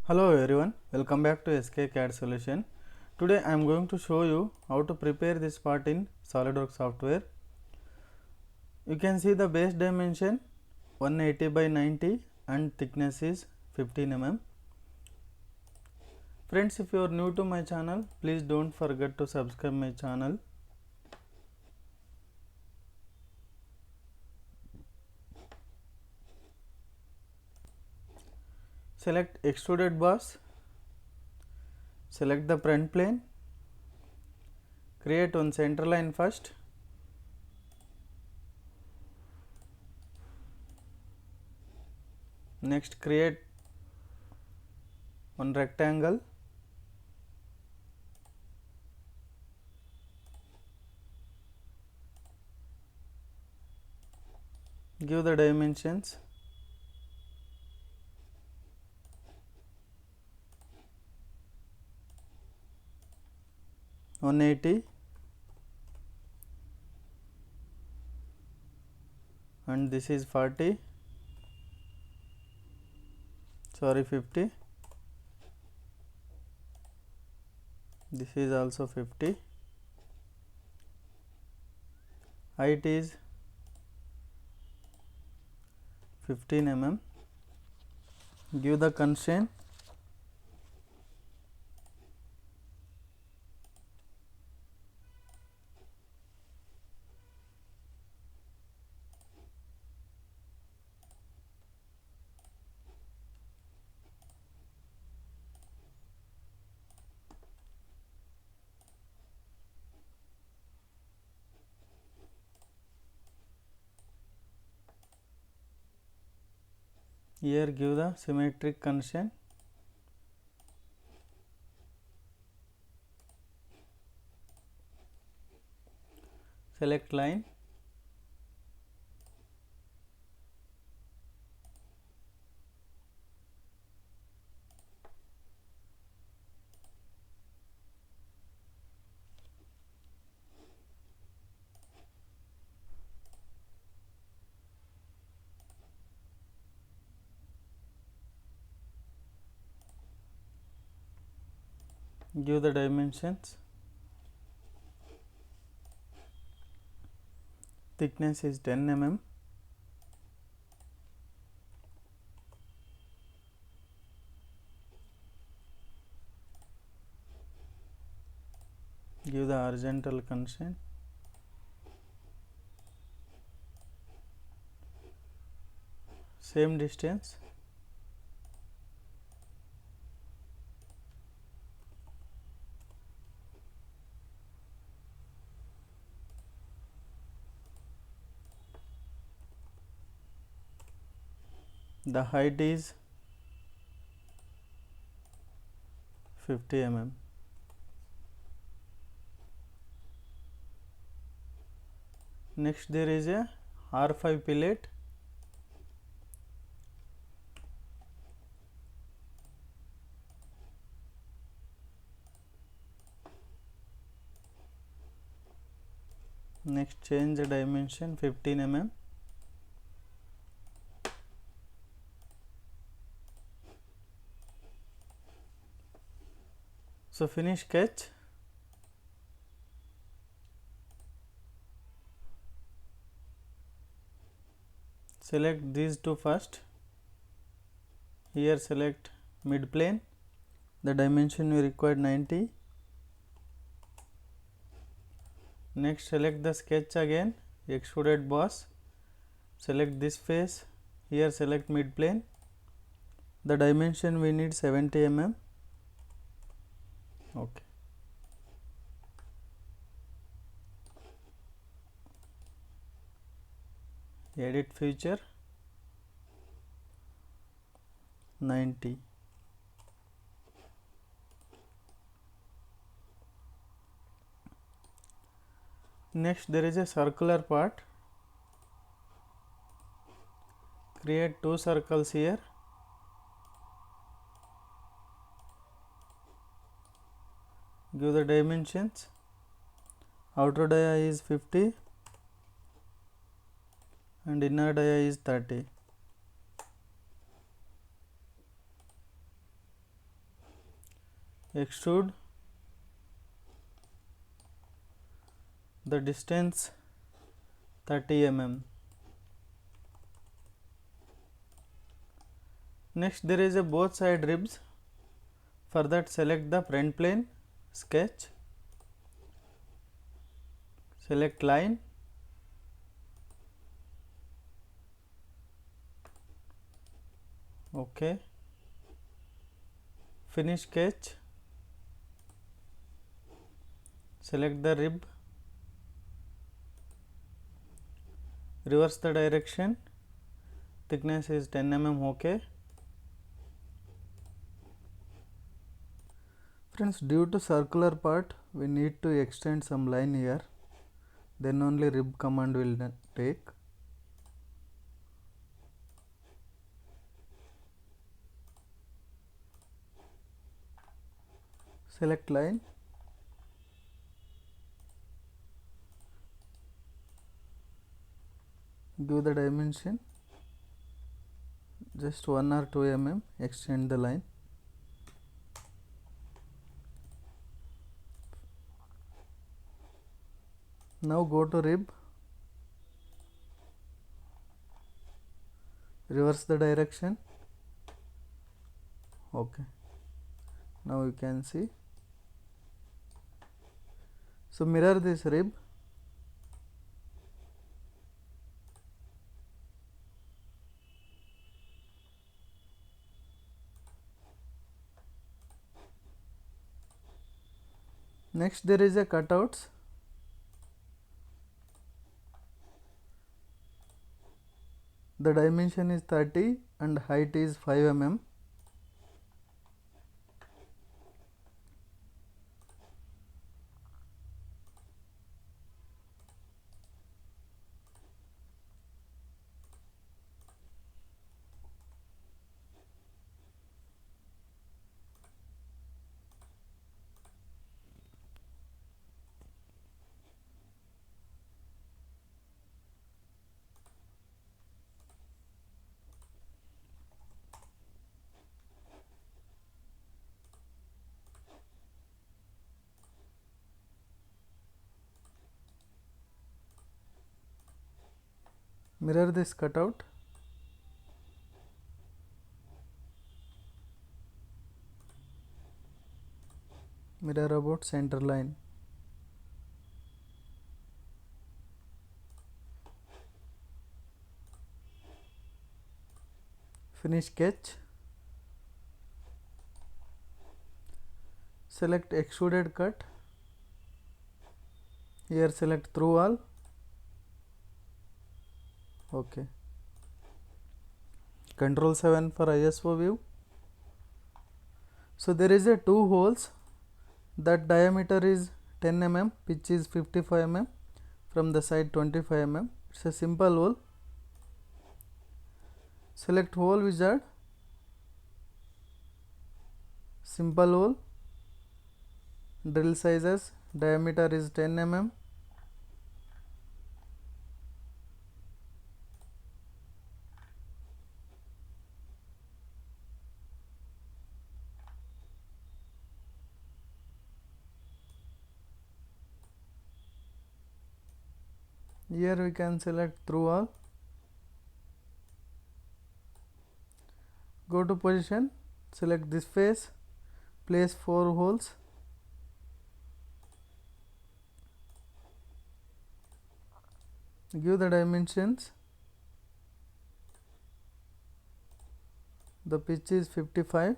Hello everyone, welcome back to SK CAD solution. Today I am going to show you how to prepare this part in SolidWorks software. You can see the base dimension 180 by 90 and thickness is 15 mm. Friends, if you are new to my channel, please don't forget to subscribe my channel. Select extruded boss, select the front plane, create one center line first, next create one rectangle, give the dimensions, (180) and this is 40, sorry 50, this is also 50, height is 15 mm, give the constraint, here give the symmetric constraint, select line, give the dimensions, thickness is 10 mm, give the horizontal constraint, same distance, the height is 50 mm. Next there is a R5 pillet, next change the dimension 15 mm, so finish sketch, select these two first, here select mid plane, the dimension we required 90, next select the sketch again, extruded boss, select this face, here select mid plane, the dimension we need 70 mm, okay. Edit feature 90. Next there is a circular part, create two circles here, give the dimensions, outer dia is 50 and inner dia is 30. extrude the distance 30 mm. Next, there is a both side ribs. For that, select the front plane, sketch, select line, OK, finish sketch, select the rib, reverse the direction, thickness is 10 mm, OK. Friends, due to circular part, we need to extend some line here, then only rib command will take. Select line, give the dimension just 1 or 2 mm, extend the line. Now go to rib, reverse the direction, OK. Now you can see. So mirror this rib, next there is a cutouts. The dimension is 30 and height is 5 mm. Mirror this cutout. Mirror about center line. Finish sketch. Select extruded cut. Here select through all. OK. Control 7 for ISO view. So there is a 2 holes. That diameter is 10 mm, pitch is 55 mm, from the side 25 mm. It's a simple hole. Select hole wizard, simple hole, drill sizes, diameter is 10 mm. Here we can select through all. Go to position, select this face, place 4 holes. Give the dimensions. The pitch is 55.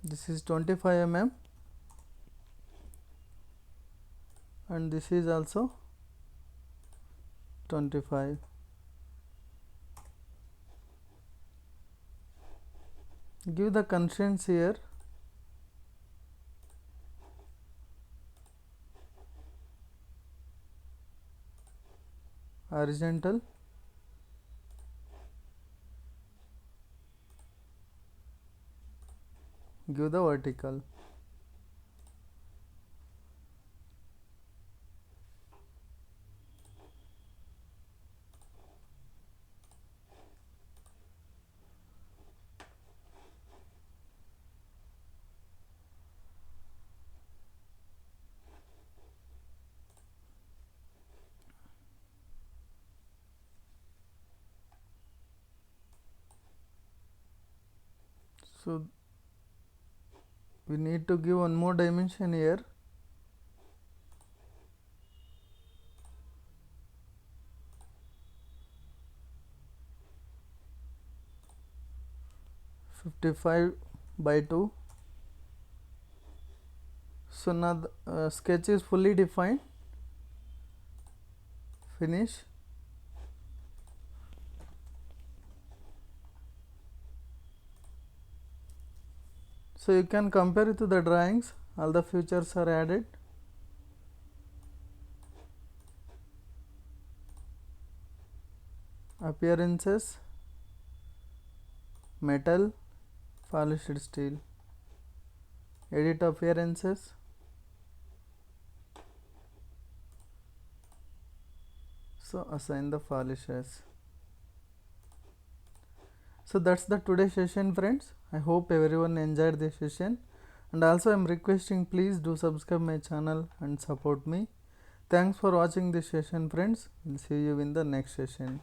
This is 25 mm. And this is also 25. Give the constraints here. Horizontal, give the vertical. So we need to give one more dimension here. (55/2). So now the sketch is fully defined. Finish. So you can compare it to the drawings. All the features are added. Appearances: metal, polished steel. Edit appearances. So assign the polishes. So that's the today's session, friends. I hope everyone enjoyed this session, and also I'm requesting please do subscribe my channel and support me. Thanks for watching this session, friends. We'll see you in the next session.